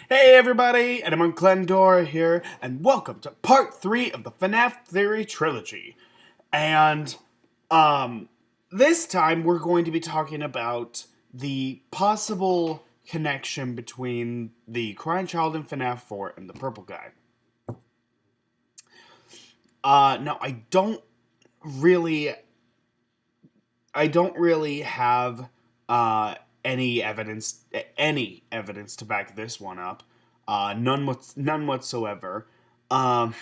Hey everybody, and I'm Glendora here, and welcome to part 3 of the FNAF Theory Trilogy. And, um, this time we're going to be talking about the possible connection between the crying child in FNAF 4 and the purple guy. Now really, I don't really have, any evidence to back this one up. None whatsoever. Um,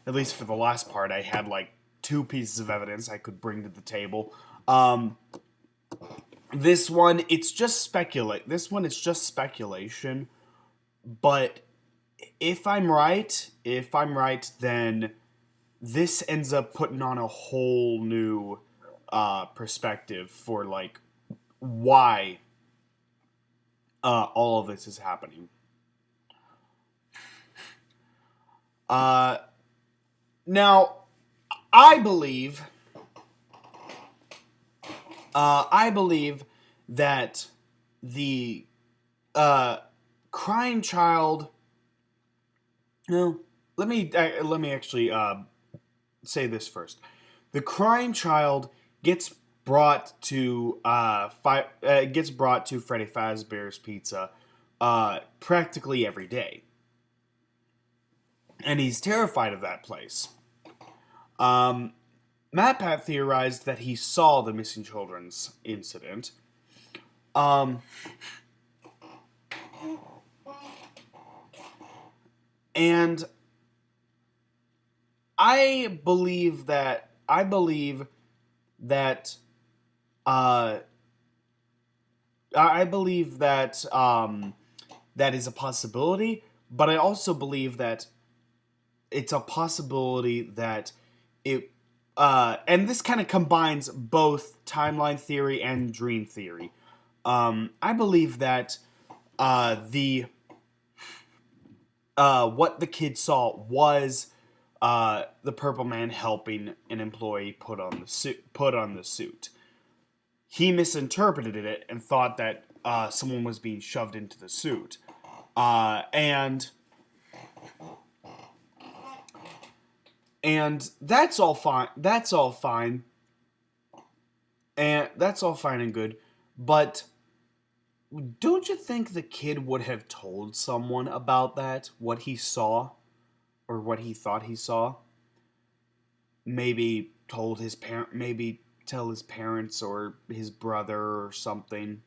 at least for the last part, I had like two pieces of evidence I could bring to the table. This one, it's just speculate. This one, it's just speculation. But if I'm right, then this ends up putting on a whole new perspective for like why all of this is happening. Uh, Now, I believe, I believe that the uh, crying child. No, let me actually say this first. The crying child gets gets brought to Freddy Fazbear's Pizza practically every day, and he's terrified of that place. Um, MatPat theorized that he saw the missing children's incident. Um, and I believe that uh, I believe that that is a possibility, but I also believe that it's a possibility that it and this kind of combines both timeline theory and dream theory. I believe that the what the kid saw was the Purple Man helping an employee put on the suit. He misinterpreted it and thought that someone was being shoved into the suit, and that's all fine. That's all fine and good. But don't you think the kid would have told someone about that? What he saw, or what he thought he saw? Maybe told his parent. Maybe tell his parents or his brother or something.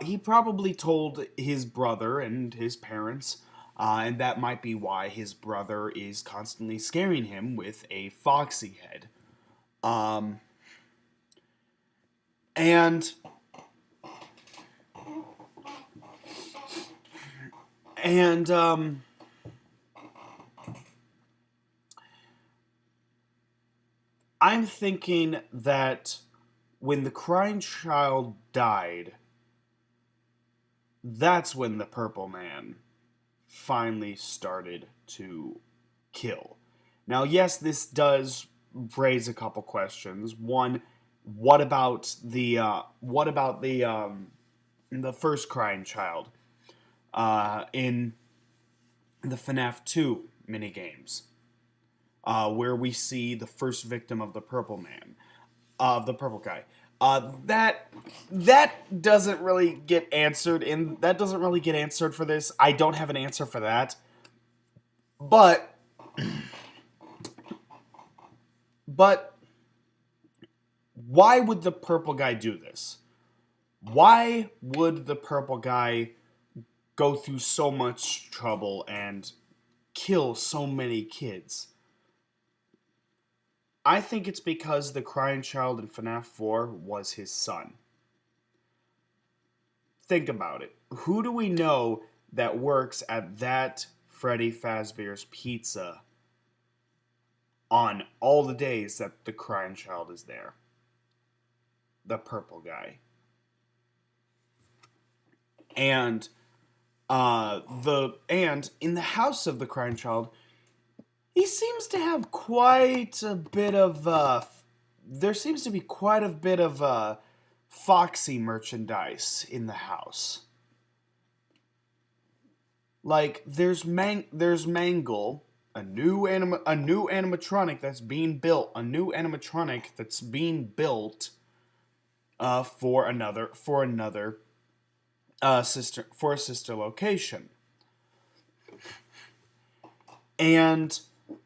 He probably told his brother and his parents, and that might be why his brother is constantly scaring him with a foxy head. Um, and and I'm thinking that when the crying child died, that's when the Purple Man finally started to kill. Now, yes, this does raise a couple questions. One, what about the first crying child in the FNAF 2 minigames, where we see the first victim of the Purple Man, of the purple guy. That doesn't really get answered for this. I don't have an answer for that. But but why would the purple guy do this? Why would the purple guy go through so much trouble and kill so many kids? I think it's because the crying child in FNAF 4 was his son. Think about it. Who do we know that works at that Freddy Fazbear's Pizza on all the days that the crying child is there? The purple guy. And in the house of the crying child, he seems to have quite a bit of there seems to be quite a bit of Foxy merchandise in the house. Like there's Mangle, a new animatronic that's being built, for another sister location. And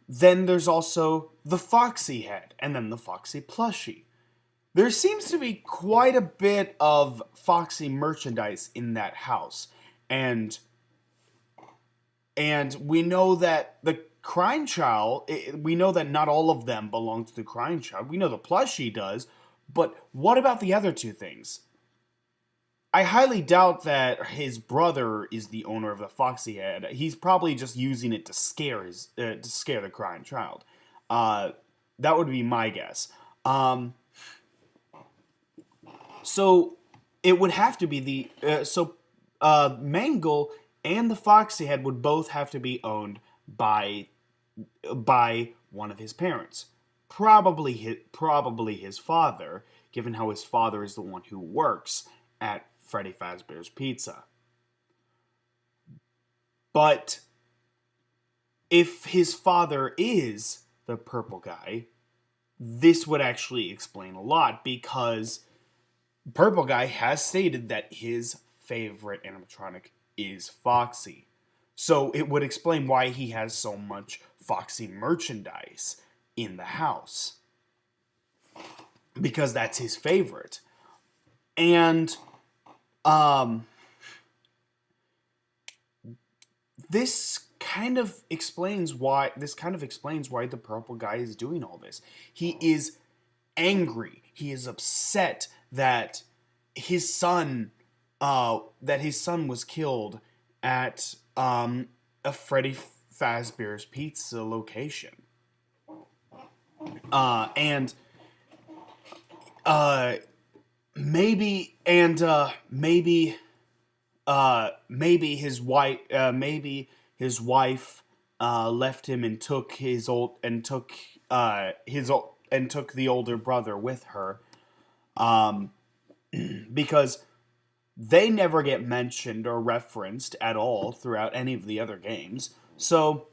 then there's also the Foxy head and then the Foxy plushie. There seems to be quite a bit of Foxy merchandise in that house. And we know that the Crying Child, we know that not all of them belong to the Crying Child. We know the plushie does, but what about the other two things? I highly doubt that his brother is the owner of the Foxy head. He's probably just using it to scare the Crying Child. Uh, that would be my guess. Um, so it would have to be Mangle and the Foxy head would both have to be owned by one of his parents. Probably his father, given how his father is the one who works at Freddy Fazbear's Pizza. But if his father is the purple guy, this would actually explain a lot, because Purple Guy has stated that his favorite animatronic is Foxy. So it would explain why he has so much Foxy merchandise in the house. Because that's his favorite. And this kind of explains why the purple guy is doing all this. He is angry. He is upset that his son was killed at a Freddy Fazbear's Pizza location. And maybe his wife left him and took the older brother with her, because they never get mentioned or referenced at all throughout any of the other games. So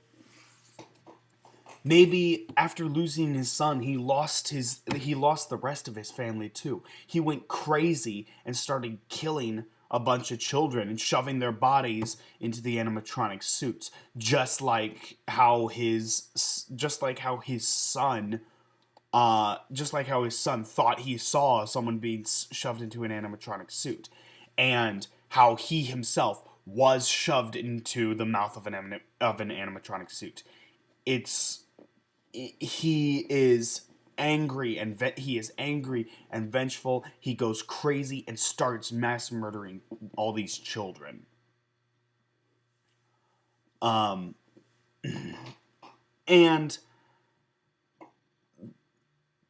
maybe after losing his son, he lost the rest of his family too. He went crazy and started killing a bunch of children and shoving their bodies into the animatronic suits, just like how his son thought he saw someone being shoved into an animatronic suit, and how he himself was shoved into the mouth of an animatronic suit. He is angry and vengeful. He goes crazy and starts mass murdering all these children. And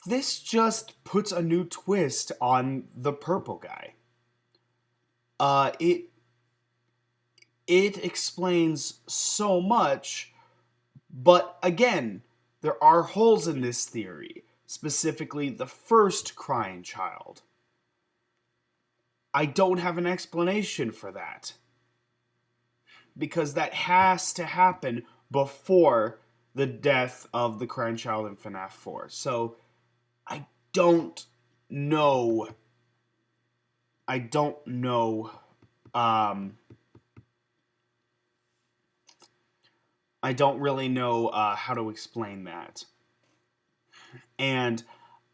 this just puts a new twist on the purple guy. It explains so much, but again, there are holes in this theory, specifically the first Crying Child. I don't have an explanation for that, because that has to happen before the death of the Crying Child in FNAF 4. So I don't know. I don't know. I don't really know how to explain that. And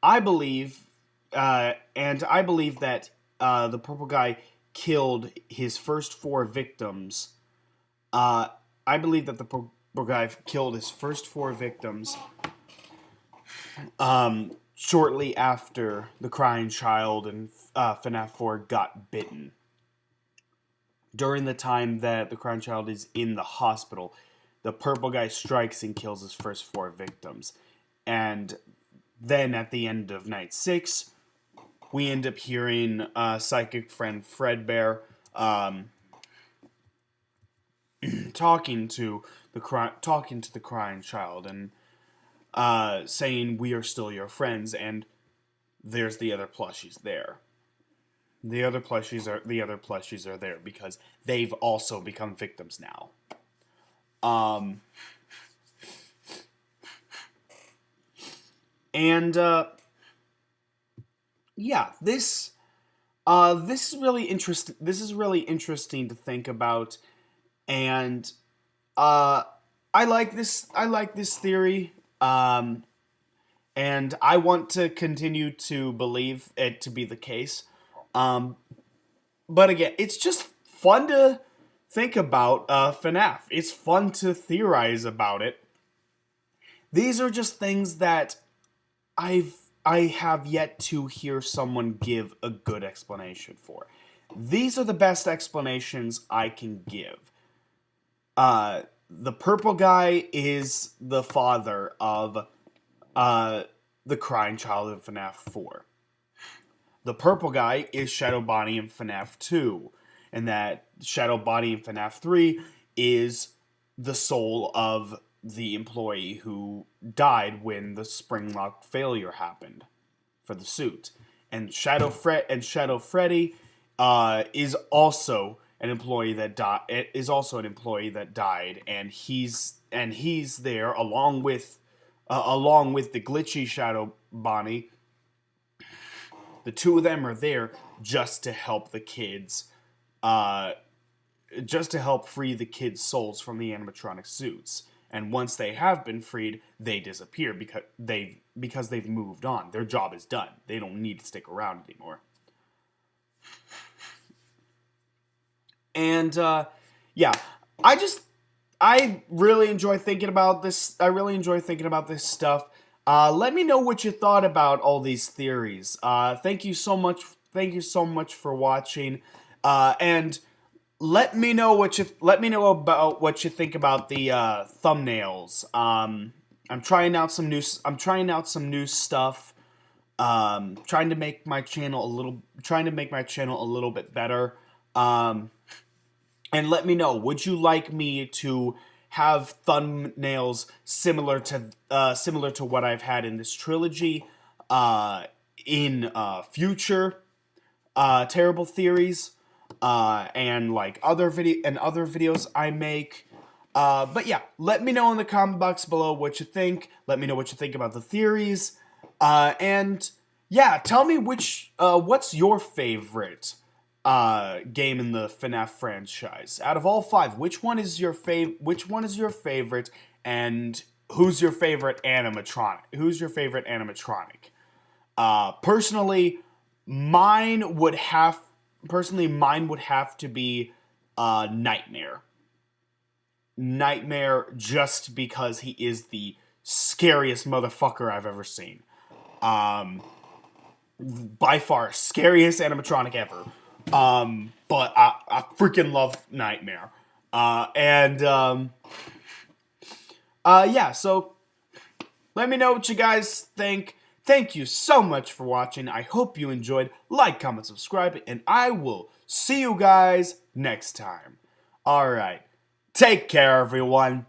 I believe, that the purple guy killed his first 4 victims. I believe that the purple guy killed his first 4 victims shortly after the Crying Child and FNAF 4 got bitten. During the time that the Crying Child is in the hospital, the purple guy strikes and kills his first 4 victims. And then at the end of night 6, we end up hearing psychic friend Fredbear talking to the Crying Child and saying, "We are still your friends," and there's the other plushies there. The other plushies are there because they've also become victims now. Um, and yeah, this is really interesting. This is really interesting to think about, and uh, I like this. I like this theory. And I want to continue to believe it to be the case. Um, but again, it's just fun to think about FNAF. It's fun to theorize about it. These are just things that I've I have yet to hear someone give a good explanation for. These are the best explanations I can give. The purple guy is the father of the crying child in FNAF 4. The purple guy is Shadow Bonnie in FNAF 2, and that Shadow Bonnie in FNAF 3 is the soul of the employee who died when the Springlock failure happened for the suit. And Shadow Freddy is also an employee that died, and he's there along with the glitchy Shadow Bonnie. The two of them are there just to help the kids, just to help free the kids' souls from the animatronic suits. And once they have been freed, they disappear because they've moved on. Their job is done. They don't need to stick around anymore. And yeah, I really enjoy thinking about this. I really enjoy thinking about this stuff. Let me know what you thought about all these theories. Thank you so much. Thank you so much for watching. And let me know about what you think about the thumbnails. I'm trying out some new stuff. Trying to make my channel a little bit better. And let me know, would you like me to have thumbnails similar to what I've had in this trilogy in future terrible theories and like other videos I make. But yeah, let me know in the comment box below what you think. Let me know what you think about the theories. And yeah, tell me what's your favorite game in the FNAF franchise. Out of all 5, which one is your favorite, and who's your favorite animatronic? Personally, mine would have to be Nightmare. Nightmare, just because he is the scariest motherfucker I've ever seen. By far, scariest animatronic ever. But I freaking love Nightmare. Yeah, so let me know what you guys think. Thank you so much for watching. I hope you enjoyed. Like, comment, subscribe, and I will see you guys next time. Alright, take care, everyone.